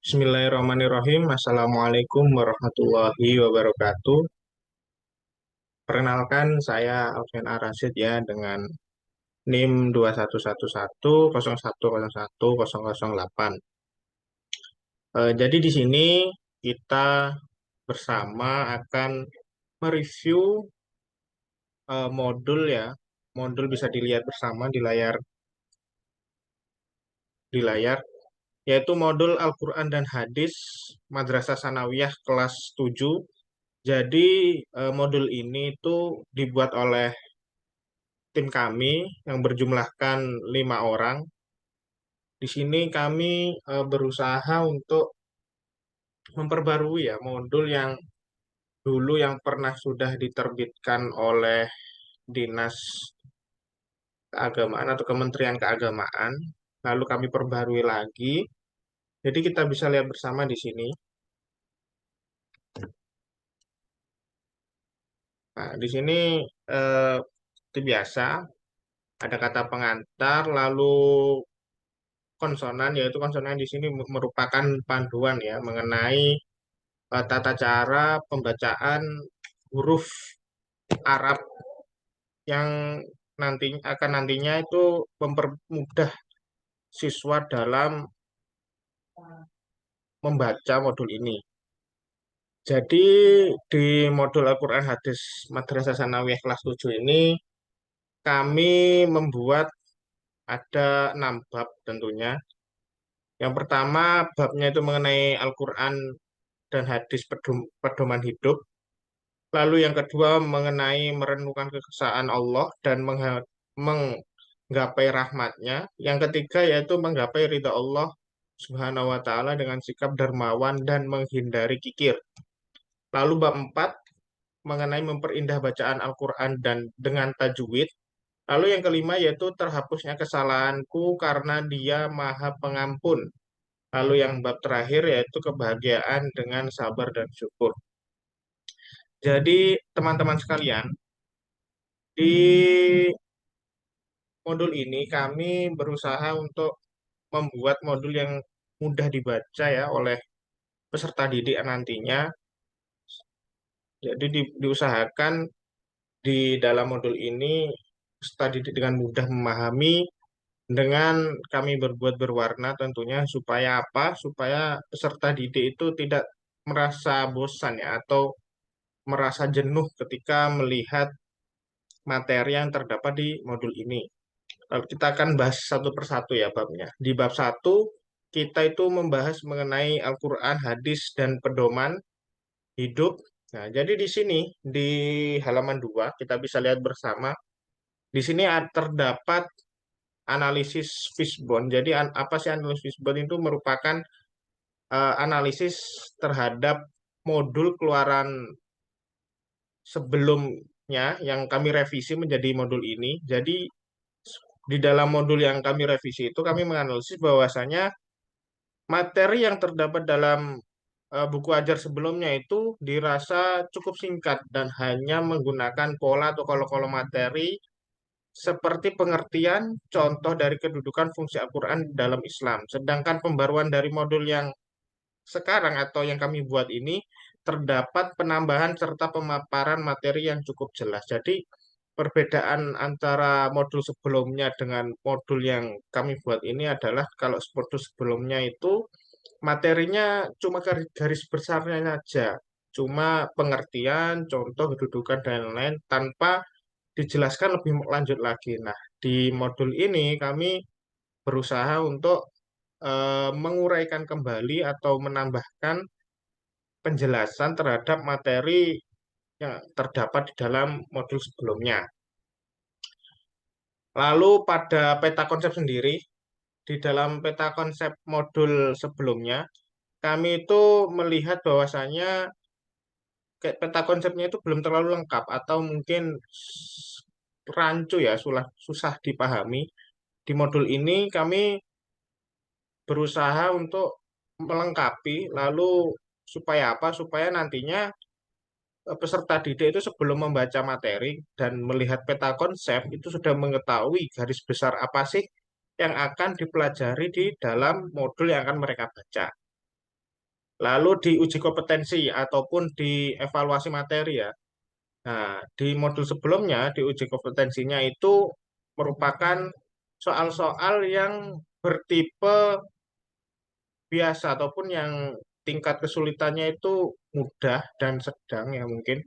Bismillahirrahmanirrahim. Assalamualaikum warahmatullahi wabarakatuh. Perkenalkan, saya Alfian Arasid ya dengan NIM 2111010108. Jadi di sini kita bersama akan mereview modul ya. Modul bisa dilihat bersama di layar yaitu modul Al-Quran dan Hadis Madrasah Sanawiyah kelas 7. Jadi modul ini itu dibuat oleh tim kami yang berjumlahkan 5 orang. Di sini kami berusaha untuk memperbarui ya modul yang dulu yang pernah sudah diterbitkan oleh Dinas Keagamaan atau Kementerian Keagamaan. Lalu kami perbarui lagi. Jadi kita bisa lihat bersama di sini. Nah, di sini eh, seperti biasa ada kata pengantar, lalu konsonan, yaitu konsonan di sini merupakan panduan ya mengenai tata cara pembacaan huruf Arab yang nantinya itu mempermudah siswa dalam membaca modul ini. Jadi di modul Al-Quran Hadis Madrasah Sanawiyah kelas 7 ini kami membuat ada 6 bab tentunya. Yang pertama babnya itu mengenai Al-Quran dan hadis pedoman hidup. Lalu yang kedua mengenai merenungkan kekesaan Allah dan menggapai rahmatnya. Yang ketiga yaitu menggapai ridha Allah Subhanahu wa taala dengan sikap dermawan dan menghindari kikir. Lalu bab 4 mengenai memperindah bacaan Al-Qur'an dan dengan tajwid. Lalu yang kelima yaitu terhapusnya kesalahanku karena Dia Maha Pengampun. Lalu yang bab terakhir yaitu kebahagiaan dengan sabar dan syukur. Jadi teman-teman sekalian, di modul ini kami berusaha untuk membuat modul yang mudah dibaca ya oleh peserta didik nantinya. Jadi diusahakan di dalam modul ini peserta didik dengan mudah memahami dengan kami berbuat berwarna tentunya supaya apa? Supaya peserta didik itu tidak merasa bosan ya atau merasa jenuh ketika melihat materi yang terdapat di modul ini. Lalu kita akan bahas satu persatu ya babnya. Di bab satu kita itu membahas mengenai Al-Quran, hadis, dan pedoman hidup. Nah, jadi di sini di halaman 2 kita bisa lihat bersama. Di sini terdapat analisis Fishbone. Jadi apa sih analisis Fishbone itu merupakan analisis terhadap modul keluaran sebelumnya yang kami revisi menjadi modul ini. Jadi di dalam modul yang kami revisi itu kami menganalisis bahwasanya materi yang terdapat dalam buku ajar sebelumnya itu dirasa cukup singkat dan hanya menggunakan pola atau kolo-kolo materi seperti pengertian contoh dari kedudukan fungsi Al-Quran dalam Islam. Sedangkan pembaruan dari modul yang sekarang atau yang kami buat ini terdapat penambahan serta pemaparan materi yang cukup jelas. Jadi perbedaan antara modul sebelumnya dengan modul yang kami buat ini adalah kalau modul sebelumnya itu materinya cuma garis besarnya saja, cuma pengertian, contoh, kedudukan, dan lain-lain tanpa dijelaskan lebih lanjut lagi. Nah, di modul ini kami berusaha untuk menguraikan kembali atau menambahkan penjelasan terhadap materi yang terdapat di dalam modul sebelumnya. Lalu pada peta konsep sendiri, di dalam peta konsep modul sebelumnya, kami itu melihat bahwasannya kayak peta konsepnya itu belum terlalu lengkap atau mungkin rancu ya, susah dipahami. Di modul ini kami berusaha untuk melengkapi, lalu supaya apa? Supaya nantinya peserta didik itu sebelum membaca materi dan melihat peta konsep itu sudah mengetahui garis besar apa sih yang akan dipelajari di dalam modul yang akan mereka baca. lalu diuji kompetensi ataupun dievaluasi materi ya. Nah, di modul sebelumnya, diuji kompetensinya itu merupakan soal-soal yang bertipe biasa ataupun yang tingkat kesulitannya itu mudah dan sedang ya mungkin.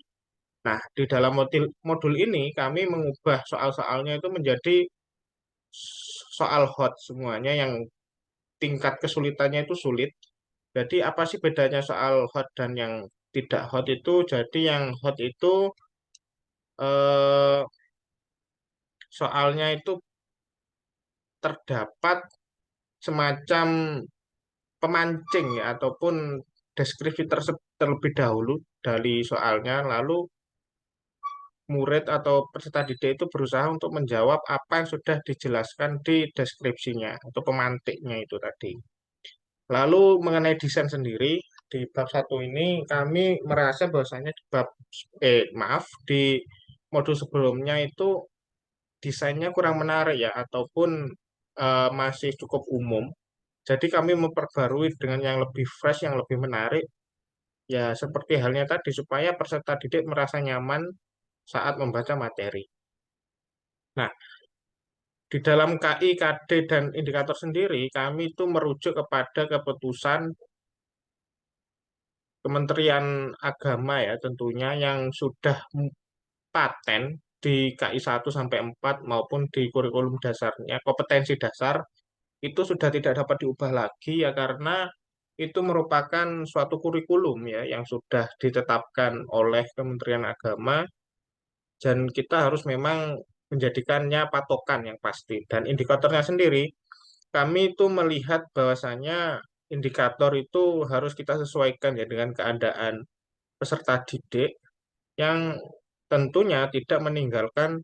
Nah, di dalam modul, modul ini kami mengubah soal-soalnya itu menjadi soal hot semuanya yang tingkat kesulitannya itu sulit. Jadi apa sih bedanya soal hot dan yang tidak hot itu? Jadi yang hot itu eh, soalnya itu terdapat semacam pemancing ya ataupun deskripsi terlebih dahulu dari soalnya, lalu murid atau peserta didik itu berusaha untuk menjawab apa yang sudah dijelaskan di deskripsinya atau pemantiknya itu tadi. Lalu mengenai desain sendiri di bab satu ini kami merasa bahwasanya di bab maaf di modul sebelumnya itu desainnya kurang menarik ya ataupun masih cukup umum. Jadi kami memperbarui dengan yang lebih fresh, yang lebih menarik, ya seperti halnya tadi supaya peserta didik merasa nyaman saat membaca materi. Nah, di dalam KI, KD, dan indikator sendiri, kami itu merujuk kepada keputusan Kementerian Agama ya tentunya yang sudah paten di KI 1 sampai 4 maupun di kurikulum dasarnya, kompetensi dasar itu sudah tidak dapat diubah lagi ya karena itu merupakan suatu kurikulum ya yang sudah ditetapkan oleh Kementerian Agama dan kita harus memang menjadikannya patokan yang pasti. Dan indikatornya sendiri, kami itu melihat bahwasanya indikator itu harus kita sesuaikan ya dengan keadaan peserta didik yang tentunya tidak meninggalkan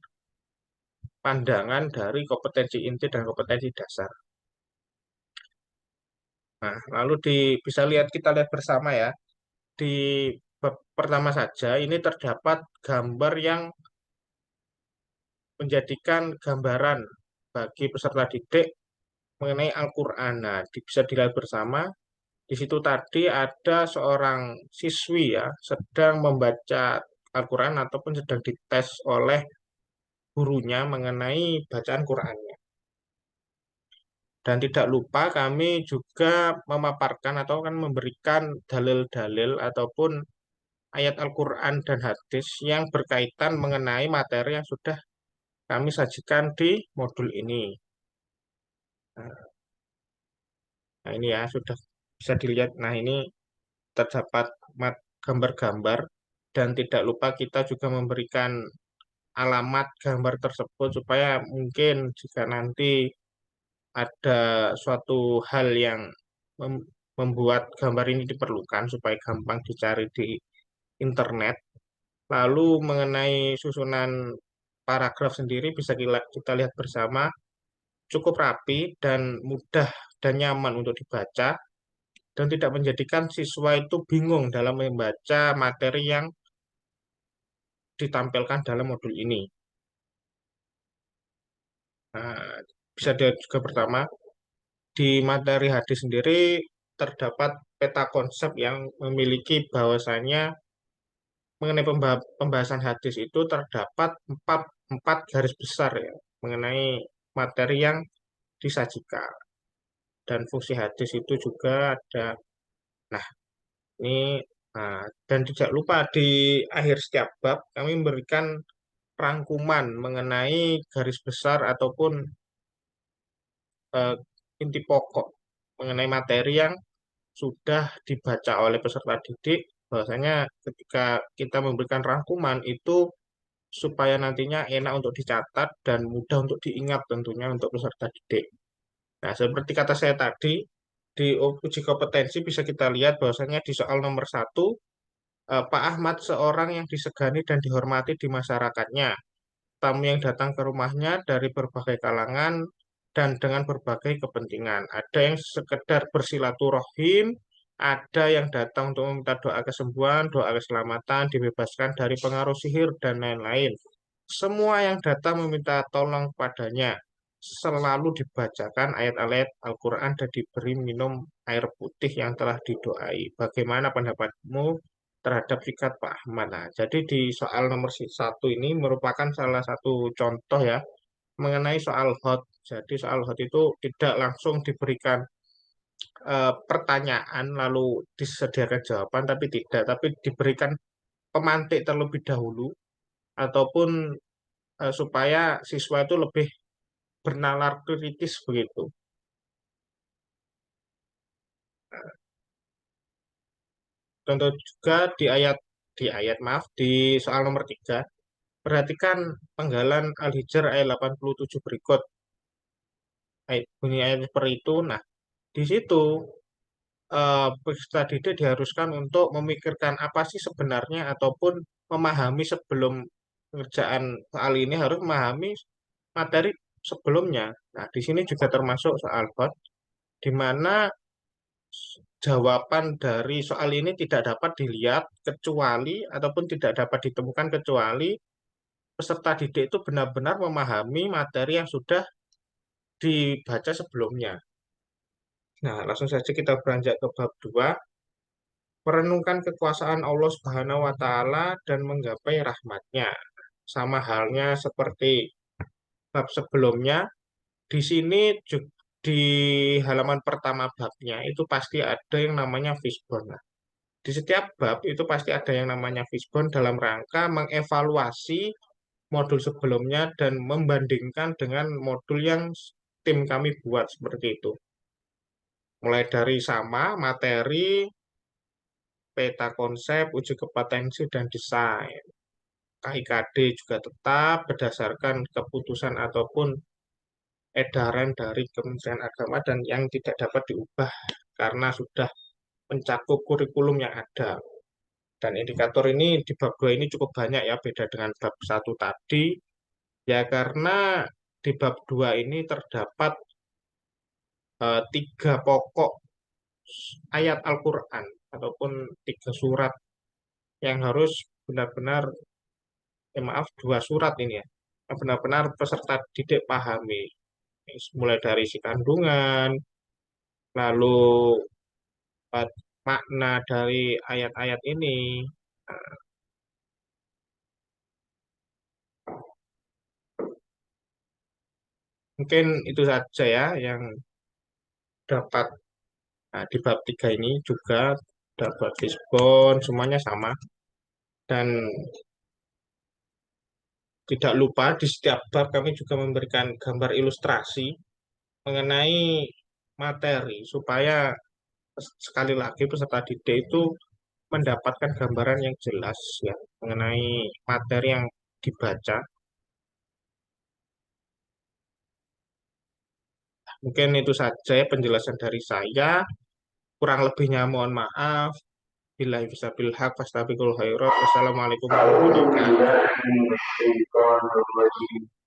pandangan dari kompetensi inti dan kompetensi dasar. Nah, lalu bisa lihat kita lihat bersama ya. Di bab pertama saja ini terdapat gambar yang menjadikan gambaran bagi peserta didik mengenai Al-Quran. Nah, bisa dilihat bersama. Di situ tadi ada seorang siswi ya sedang membaca Al-Quran ataupun sedang dites oleh gurunya mengenai bacaan Qurannya. Dan tidak lupa kami juga memaparkan atau kan memberikan dalil-dalil ataupun ayat Al-Quran dan hadis yang berkaitan mengenai materi yang sudah kami sajikan di modul ini. Nah, ini ya sudah bisa dilihat. Nah, ini terdapat gambar-gambar dan tidak lupa kita juga memberikan alamat gambar tersebut supaya mungkin jika nanti ada suatu hal yang membuat gambar ini diperlukan supaya gampang dicari di internet. Lalu mengenai susunan paragraf sendiri bisa kita lihat bersama cukup rapi dan mudah dan nyaman untuk dibaca dan tidak menjadikan siswa itu bingung dalam membaca materi yang ditampilkan dalam modul ini. Nah, bisa dilihat juga pertama di materi hadis sendiri terdapat peta konsep yang memiliki bahwasannya mengenai pembahasan hadis itu terdapat empat garis besar ya mengenai materi yang disajikan dan fungsi hadis itu juga ada. Nah, ini dan tidak lupa di akhir setiap bab kami memberikan rangkuman mengenai garis besar ataupun eh, inti pokok mengenai materi yang sudah dibaca oleh peserta didik. Bahwasanya ketika kita memberikan rangkuman itu supaya nantinya enak untuk dicatat dan mudah untuk diingat tentunya untuk peserta didik. Nah, seperti kata saya tadi, di uji kompetensi bisa kita lihat bahwasanya di soal nomor satu, Pak Ahmad seorang yang disegani dan dihormati di masyarakatnya. Tamu yang datang ke rumahnya dari berbagai kalangan dan dengan berbagai kepentingan. Ada yang sekedar bersilaturahim, ada yang datang untuk meminta doa kesembuhan, doa keselamatan, dibebaskan dari pengaruh sihir, dan lain-lain. Semua yang datang meminta tolong padanya. selalu dibacakan ayat-ayat Al-Quran dan diberi minum air putih yang telah didoai. Bagaimana pendapatmu terhadap sikat Pak Ahmad? Nah, jadi di soal nomor satu ini merupakan salah satu contoh ya mengenai soal hot. Jadi soal hot itu tidak langsung diberikan pertanyaan lalu disediakan jawaban, tapi tidak, tapi diberikan pemantik terlebih dahulu ataupun supaya siswa itu lebih bernalar kritis begitu. Contoh juga di ayat maaf di soal nomor 3, perhatikan penggalan Al-Hijr ayat 87 berikut. Bunyi ayat seperti itu. Nah, di situ peserta didik diharuskan untuk memikirkan apa sih sebenarnya ataupun memahami sebelum pengerjaan soal ini harus memahami materi sebelumnya. Nah, di sini juga termasuk soal hot, di mana jawaban dari soal ini tidak dapat dilihat kecuali ataupun tidak dapat ditemukan kecuali peserta didik itu benar-benar memahami materi yang sudah dibaca sebelumnya. Nah, langsung saja kita beranjak ke bab 2, merenungkan kekuasaan Allah Subhanahu wa taala dan menggapai rahmatnya. Sama halnya seperti bab sebelumnya, di sini di halaman pertama babnya itu pasti ada yang namanya fishbone. Di setiap bab itu pasti ada yang namanya fishbone dalam rangka mengevaluasi modul sebelumnya dan membandingkan dengan modul yang tim kami buat seperti itu. Mulai dari sama, materi, peta konsep, uji kompetensi, dan desain. KIKD juga tetap berdasarkan keputusan ataupun edaran dari Kementerian Agama dan yang tidak dapat diubah karena sudah mencakup kurikulum yang ada. Dan indikator ini di bab 2 ini cukup banyak ya, beda dengan bab satu tadi. Ya karena di bab 2 ini terdapat tiga pokok ayat Al-Quran ataupun tiga surat yang harus benar-benar, maaf, dua surat ini ya, yang benar-benar peserta didik pahami. Mulai dari isi kandungan, lalu eh, makna dari ayat-ayat ini. Nah, mungkin itu saja ya yang dapat. Nah, di bab 3 ini juga dapat diskon, semuanya sama. Dan tidak lupa di setiap bab kami juga memberikan gambar ilustrasi mengenai materi supaya sekali lagi peserta didik itu mendapatkan gambaran yang jelas ya mengenai materi yang dibaca. Mungkin itu saja ya penjelasan dari saya. Kurang lebihnya mohon maaf. Bila bisa bilhaq, fastabiqul khairat. Wassalamualaikum warahmatullahi wabarakatuh.